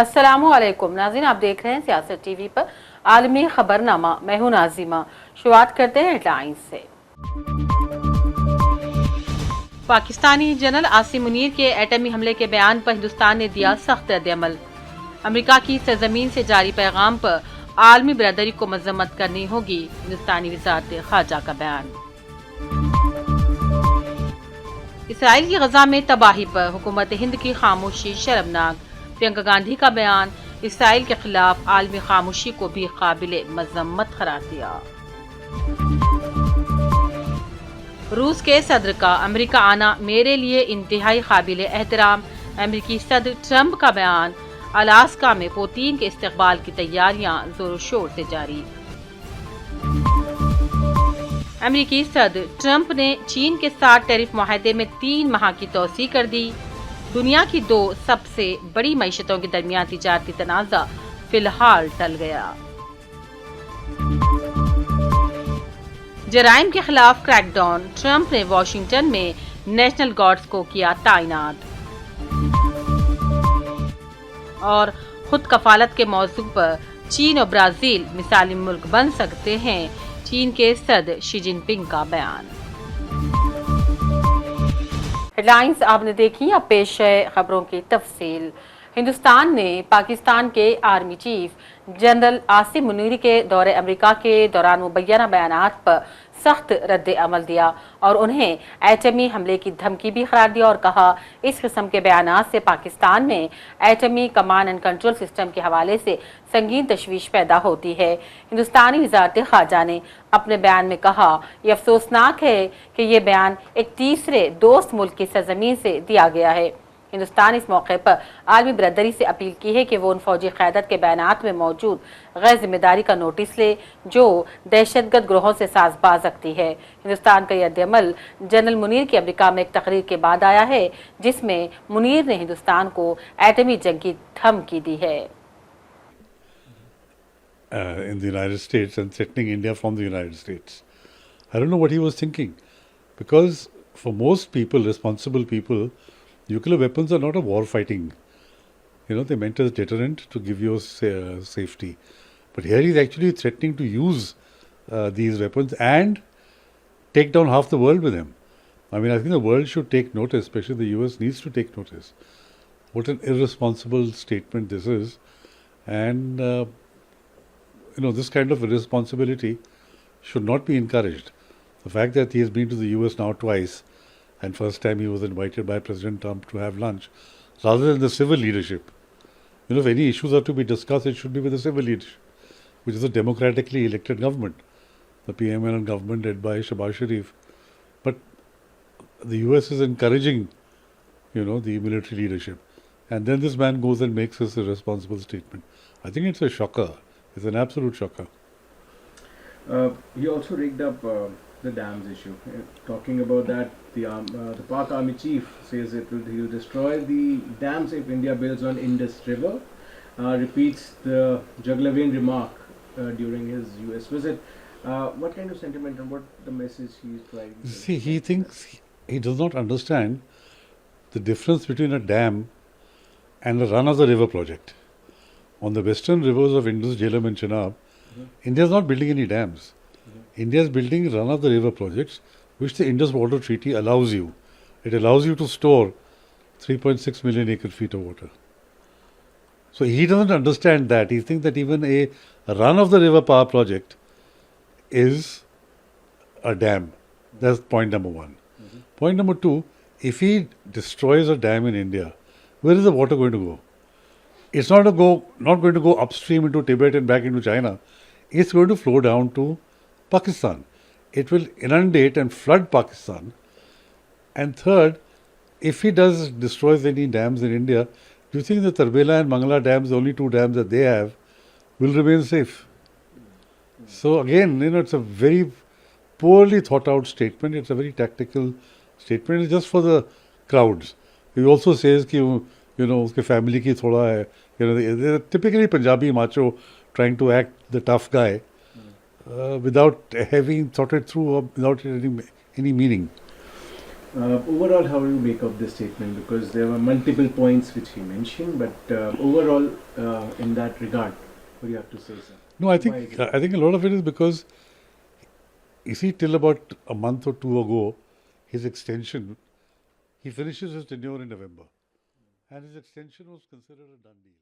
अस्सलामु अलैकुम नाज़रीन, आप देख रहे हैं सियासत टीवी पर आलमी खबरनामा। मैं हूं नाजिमा। शुरुआत करते हैं हेडलाइंस से। पाकिस्तानी जनरल आसिम मुनीर के एटमी हमले के बयान पर हिंदुस्तान ने दिया सख्त रद्द-ए-अमल। अमेरिका की सरजमीन से जारी पैगाम पर आलमी बिरादरी को मजम्मत करनी होगी, हिंदुस्तानी वज़ारत ख़ारजा का बयान। इसराइल की गजा में तबाही पर हुकूमत हिंद की खामोशी शर्मनाक, प्रियंका गांधी का बयान इसराइल के खिलाफ आलमी खामोशी को भी काबिल मजम्मत करार दिया। रूस के सदर का अमेरिका आना मेरे लिए इंतहाई काबिल एहतराम, अमेरिकी सदर ट्रंप का बयान। अलास्का में पुतिन के इस्तकबाल की तैयारियां जोर शोर से जारी। अमेरिकी सदर ट्रंप ने चीन के साथ टैरिफ मुआहदे में 3 माह की तोसी कर दी। दुनिया की 2 सबसे बड़ी मईशतों के दरमियान तिजारती तनाज़ा फिलहाल टल गया। जराइम के खिलाफ क्रैकडाउन, ट्रंप ने वॉशिंगटन में नेशनल गार्ड्स को किया तैनात। और खुद कफालत के मौजू पर चीन और ब्राजील मिसाली मुल्क बन सकते हैं, चीन के सदर शी जिनपिंग का बयान। हेडलाइंस आपने देखी, अब पेश है खबरों की तफसील। हिंदुस्तान ने पाकिस्तान के army chief general Asim Munir के दौरे अमेरिका के दौरान मुबैना बयानात पर सख्त रद्द अमल दिया और उन्हें एटमी हमले की धमकी भी करार दिया और कहा इस किस्म के बयानात से पाकिस्तान में एटमी कमांड एंड कंट्रोल सिस्टम के हवाले से संगीन तशवीश पैदा होती है। हिंदुस्तानी वज़ारत ख़ारजा ने अपने बयान में कहा, यह अफसोसनाक है कि ये बयान एक तीसरे दोस्त मुल्क की सरजमीन से दिया गया है। हिंदुस्तान इस मौके पर आलमी बिरादरी से अपील की है कि वो उन फौजी क़यादत के बयानात में मौजूद गैर जिम्मेदारी का नोटिस ले जो दहशतगर्द ग्रोहों से साजबाज रखती है। हिंदुस्तान का यह रद्द-ए-अमल जनरल मुनीर की अमेरिका में एक तकरीर के बाद आया है जिसमें मुनीर ने हिंदुस्तान को एटमी जंग की धमकी दी है। In the United States and threatening India from the United States. I don't know what he was thinking, because for most people, responsible people, nuclear weapons are not a war fighting. They're meant as deterrent to give you safety. But here he's actually threatening to use these weapons and take down half the world with them. I mean, I think the world should take notice, especially the US needs to take notice. What an irresponsible statement this is. And, this kind of irresponsibility should not be encouraged. The fact that he has been to the US now twice, and first time he was invited by President Trump to have lunch, rather than the civil leadership. If any issues are to be discussed, it should be with the civil leadership, which is a democratically elected government, the PML government led by Shehbaz Sharif. But the US is encouraging, the military leadership. And then this man goes and makes this irresponsible statement. I think it's a shocker. It's an absolute shocker. He also rigged up the dams issue. Talking about that, the Pak Army chief says he will destroy the dams if India builds on Indus River. Repeats the Jaglavin remark during his US visit. What kind of sentiment and what the message he is trying to see? He thinks he does not understand the difference between a dam and a run-of-the-river project. On the western rivers of Indus, Jhelum and Chenab, India is not building any dams. India is building run-of-the-river projects, which the Indus Water Treaty allows you. It allows you to store 3.6 million acre-feet of water. So he doesn't understand that. He thinks that even a run-of-the-river power project is a dam. That's point number one. Point number two, if he destroys a dam in India, where is the water going to go? It's not going to go upstream into Tibet and back into China. It's going to flow down to Pakistan. It will inundate and flood Pakistan. And third, if he destroys any dams in India, do you think the Tarbela and Mangala dams, the only 2 dams that they have, will remain safe? So again, it's a very poorly thought out statement. It's a very tactical statement. It's just for the crowds. He also says that uske family ki thoda hai, typically Punjabi macho trying to act the tough guy without having thought it through or without any meaning. Overall, how do you make up this statement? Because there were multiple points which he mentioned, but overall, in that regard, what do you have to say, sir? No, Why is it? I think a lot of it is because, you see, till about a month or two ago, his extension, he finishes his tenure in November, and his extension was considered a done deal.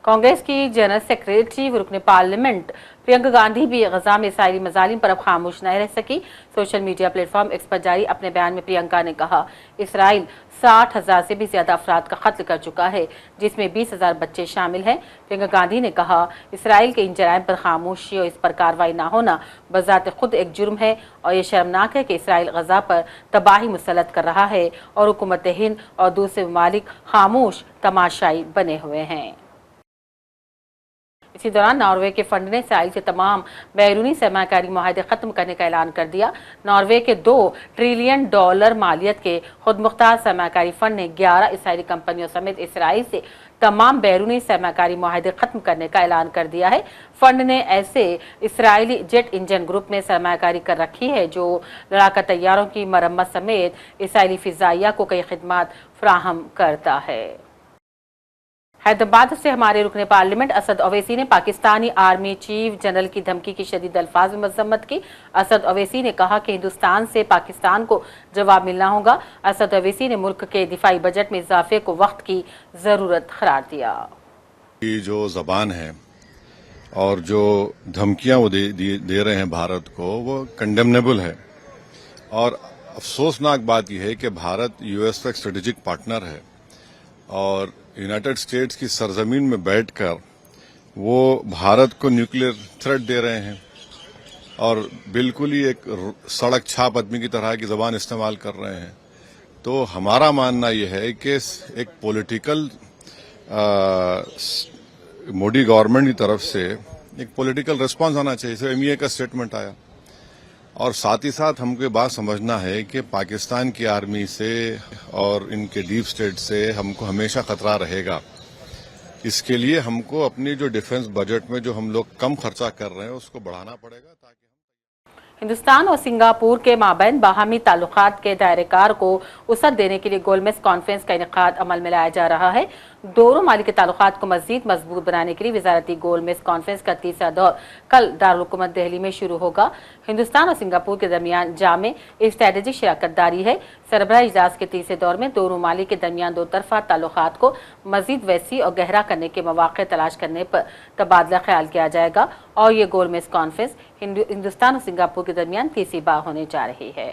Congress की general secretary व रुकन parliament Priyanka Gandhi भी गजा में Israeli मजालिम पर अब खामोश नहीं रह सकी। सोशल मीडिया प्लेटफॉर्म एक्स पर जारी अपने बयान में प्रियंका ने कहा, इसराइल 60,000 से भी ज्यादा अफराद का कत्ल कर चुका है, जिसमें 20,000 बच्चे शामिल हैं। प्रियंका गांधी ने कहा, इसराइल के इन जराइम पर खामोशी और इस पर कार्रवाई न होना बजाते खुद एक जुर्म है और ये शर्मनाक है कि इसराइल गजा पर तबाही मुसल्लत कर रहा है और हुकूमत हिंद और दूसरे ममालिक खामोश तमाशाई बने हुए हैं। इसी दौरान नॉर्वे के फंड ने इसराइल से तमाम बैरूनी सरमाकारी मुआहदे खत्म करने का ऐलान कर दिया। नॉर्वे के $2 ट्रिलियन मालियत के खुदमुख्तार सरमाकारी फंड ने 11 इसराइली कंपनियों समेत इसराइल से तमाम बैरूनी सरमाकारी मुआहदे खत्म करने का ऐलान कर दिया है। फंड ने ऐसे इसराइली जेट इंजन ग्रुप में सरमाकारी कर रखी है जो लड़ाका तैयारों की मरम्मत समेत इसराइली फिजाइया को कई खिदमात फराहम करता है। हैदराबाद से हमारे रुकने पार्लियामेंट असद ओवैसी ने पाकिस्तानी आर्मी चीफ जनरल की धमकी की शदीद अल्फाज में मजम्मत की। असद ओवैसी ने कहा कि हिंदुस्तान से पाकिस्तान को जवाब मिलना होगा। असद ओवैसी ने मुल्क के दिफाई बजट में इजाफे को वक्त की जरूरत करार दिया। जो जबान है और जो धमकियां वो दे रहे हैं भारत को, वो कंडेमनेबल है और अफसोसनाक बात यह है कि भारत यूएस का एक स्ट्रेटेजिक पार्टनर है और यूनाइटेड स्टेट्स की सरजमीन में बैठकर वो भारत को न्यूक्लियर थ्रेट दे रहे हैं और बिल्कुल ही एक सड़क छाप आदमी की तरह की जबान इस्तेमाल कर रहे हैं। तो हमारा मानना यह है कि एक पॉलिटिकल मोदी गवर्नमेंट की तरफ से एक पॉलिटिकल रिस्पांस आना चाहिए। सिर्फ एमईए का स्टेटमेंट आया और साथ ही साथ हमको ये बात समझना है कि पाकिस्तान की आर्मी से और इनके डीप स्टेट से हमको हमेशा खतरा रहेगा। इसके लिए हमको अपनी जो डिफेंस बजट में जो हम लोग कम खर्चा कर रहे हैं उसको बढ़ाना पड़ेगा ताकि हिंदुस्तान और सिंगापुर के माबैन बाहमी ताल्लुकात के दायरेकार को वसअत देने के लिए गोलमेज कॉन्फ्रेंस का इनेकाद अमल में लाया जा रहा है। दोनों मालिक के ताल्लुकात को मजीद मजबूत बनाने के लिए वजारती गोलमेज कॉन्फ्रेंस का तीसरा दौर कल दारुल हुकूमत दिल्ली में शुरू होगा। हिंदुस्तान और सिंगापुर के दरमियान जामे स्ट्रेटेजिक शराकत दारी है। सरबराह इजलास के तीसरे दौर में दोनों मालिक के दरमियान दो तरफा ताल्लुकात को मजीद वैसी और गहरा करने के मौके तलाश करने पर तबादला ख्याल किया जाएगा और ये गोलमेज कॉन्फ्रेंस हिंदुस्तान और सिंगापुर के दरमियान तीसरी बार होने जा रही है।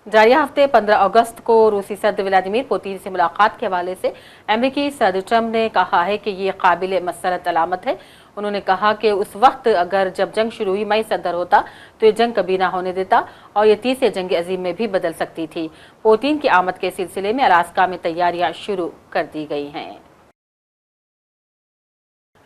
जारी हफ्ते 15 अगस्त को रूसी सदर व्लादिमीर पुतिन से मुलाकात के हवाले से अमेरिकी सदर ट्रंप ने कहा है कि ये काबिल मसरत अलामत है। उन्होंने कहा कि उस वक्त अगर जब जंग शुरू हुई मई सदर होता तो ये जंग कभी ना होने देता और ये तीसरे जंग अजीम में भी बदल सकती थी। पुतिन की आमद के सिलसिले में अलास्का में तैयारियां शुरू कर दी गई हैं।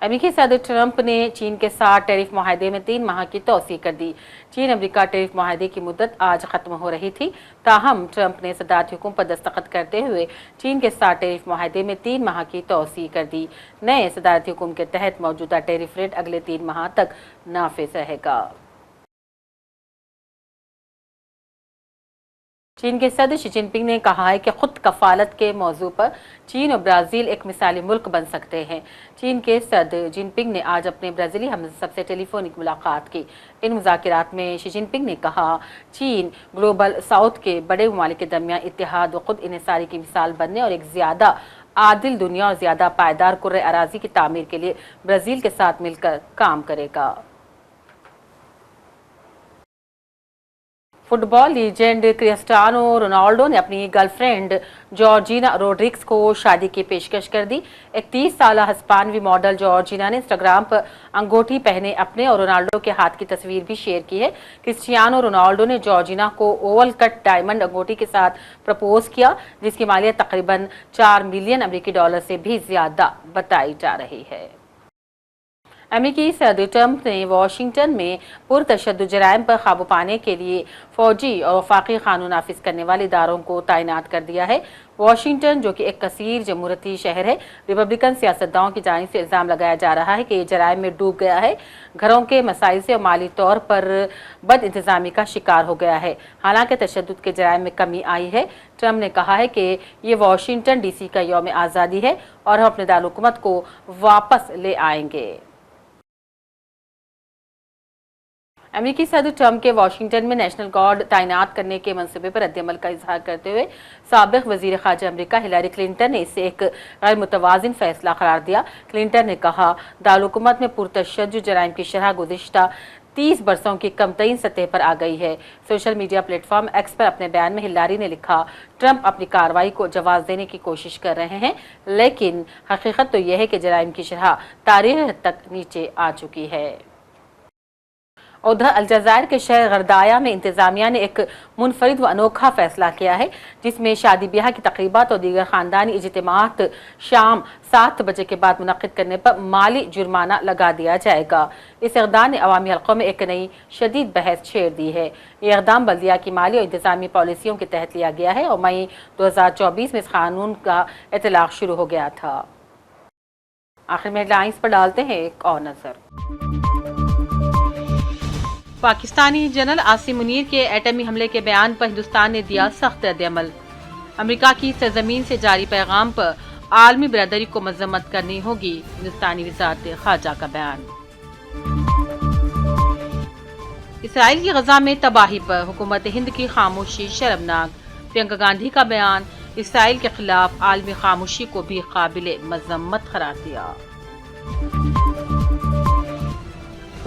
अमेरिकी सदर ट्रंप ने चीन के साथ टैरिफ मुआहदे में 3 माह की तौसीह कर दी। चीन अमेरिका टैरिफ मुआहदे की मुद्दत आज खत्म हो रही थी, ताहम ट्रंप ने सदारती हुक्म पर दस्तखत करते हुए चीन के साथ टैरिफ मुआहदे में 3 माह की तौसीह कर दी। नए सदारती हुक्म के तहत मौजूदा टैरिफ रेट अगले 3 माह तक नाफिज रहेगा। चीन के सदर शी जिनपिंग ने कहा है कि खुद कफालत के मौजू पर चीन और ब्राज़ील एक मिसाली मुल्क बन सकते हैं। चीन के सदर जिनपिंग ने आज अपने ब्राज़ीली हमसफ़र से टेलीफोनिक मुलाकात की। इन मुज़ाकिरात में शी जिनपिंग ने कहा, चीन ग्लोबल साउथ के बड़े ममालिक के दरमियान इत्तेहाद व खुद इन्हिसारी की मिसाल बनने और एक ज़्यादा आदिल दुनिया और ज़्यादा पायदार कुर्रे अराज़ी की तामीर के लिए ब्राज़ील के साथ मिलकर काम करेगा। फुटबॉल लीजेंड क्रिस्टियानो रोनाल्डो ने अपनी गर्लफ्रेंड जॉर्जिना रोड्रिग्स को शादी की पेशकश कर दी। 31 साल हिस्पानवी मॉडल जॉर्जिना ने इंस्टाग्राम पर अंगूठी पहने अपने और रोनाल्डो के हाथ की तस्वीर भी शेयर की है। क्रिस्टियानो रोनाल्डो ने जॉर्जिना को ओवल कट डायमंड अंगूठी के साथ प्रपोज किया, जिसकी मालियत तकरीबन $4 मिलियन से भी ज्यादा बताई जा रही है। अमेरिकी सदर ट्रंप ने वाशिंगटन में पुरतशद्दुद जराइम पर काबू पाने के लिए फौजी और वफाकी कानून नाफिज करने वाले इदारों को तैनात कर दिया है। واشنگٹن جو کہ ایک کثیر جمہوریتی شہر ہے، ریپبلکن سیاستدانوں کی جانب سے الزام لگایا جا رہا ہے کہ یہ جرائم میں ڈوب گیا ہے، گھروں کے مسائل سے اور مالی طور پر بد انتظامی کا شکار ہو گیا ہے۔ حالانکہ تشدد کے جرائم میں کمی آئی ہے، ٹرمپ نے کہا ہے کہ یہ واشنگٹن ڈی سی کا یوم آزادی ہے اور ہم اپنے دارالحکومت کو واپس لے آئیں گے۔ امریکی صدر ٹرمپ کے واشنگٹن میں نیشنل گارڈ تعینات کرنے کے منصوبے پر رد عمل کا اظہار کرتے ہوئے سابق وزیر خارجہ امریکہ ہلیری کلنٹن نے اسے ایک غیر متوازن فیصلہ قرار دیا۔ کلنٹن نے کہا، دارالحکومت میں پرتشدد جرائم کی شرح گزشتہ 30 برسوں کی کم ترین سطح پر آ گئی ہے۔ Social media platform X پر اپنے بیان میں ہلیری نے لکھا، ٹرمپ اپنی کارروائی کو جواز دینے کی کوشش کر رہے ہیں، لیکن حقیقت تو یہ ہے کہ جرائم کی شرح تاریخی حد تک نیچے آ چکی ہے۔ ادھر الجزائر کے شہر غردایا میں انتظامیہ نے ایک منفرد و انوکھا فیصلہ کیا ہے، جس میں شادی بیاہ کی تقریبات اور دیگر خاندانی اجتماعات شام 7 بجے کے بعد منعقد کرنے پر مالی جرمانہ لگا دیا جائے گا۔ اس اقدام نے عوامی حلقوں میں ایک نئی شدید بحث چھیڑ دی ہے۔ یہ اقدام بلدیہ کی مالی اور انتظامی پالیسیوں کے تحت لیا گیا ہے اور مئی 2024 میں اس قانون کا اطلاق شروع ہو گیا تھا۔ آخر میں ہیڈ لائنز پر ڈالتے ہیں ایک اور نظر۔ پاکستانی جنرل عاصم منیر کے ایٹمی حملے کے بیان پر ہندوستان نے دیا سخت رد عمل۔ امریکہ کی سرزمین سے جاری پیغام پر عالمی برادری کو مذمت کرنی ہوگی، ہندوستانی وزارت خارجہ کا بیان۔ اسرائیل کی غزہ میں تباہی پر حکومت ہند کی خاموشی شرمناک، پرینکا گاندھی کا بیان اسرائیل کے خلاف عالمی خاموشی کو بھی قابل مذمت قرار دیا۔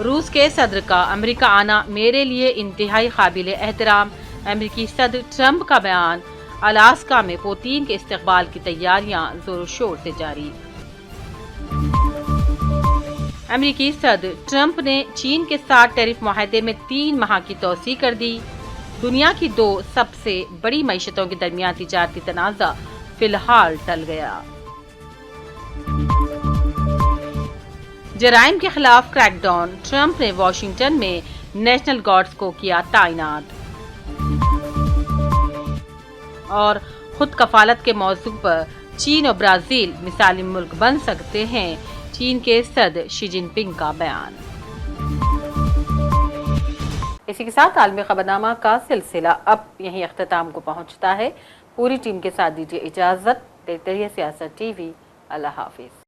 روس کے صدر کا امریکہ آنا میرے لیے انتہائی قابل احترام، امریکی صدر ٹرمپ کا بیان۔ الاسکا میں پوتین کے استقبال کی تیاریاں زور و شور سے جاری۔ امریکی صدر ٹرمپ نے چین کے ساتھ ٹیرف معاہدے میں 3 ماہ کی توسیع کر دی۔ دنیا کی 2 سب سے بڑی معیشتوں کے درمیان تجارتی تنازع فی الحال ٹل گیا۔ جرائم کے خلاف کریک ڈاؤن، ٹرمپ نے واشنگٹن میں نیشنل گارڈز کو کیا تعینات۔ اور خود کفالت کے موضوع پر چین اور برازیل مثالی ملک بن سکتے ہیں، چین کے صدر شی جن پنگ کا بیان۔ اسی کے ساتھ عالمی خبرنامہ کا سلسلہ اب یہیں اختتام کو پہنچتا ہے۔ پوری ٹیم کے ساتھ دیجیے اجازت۔ دیکھتے رہیے سیاست ٹی وی۔ اللہ حافظ۔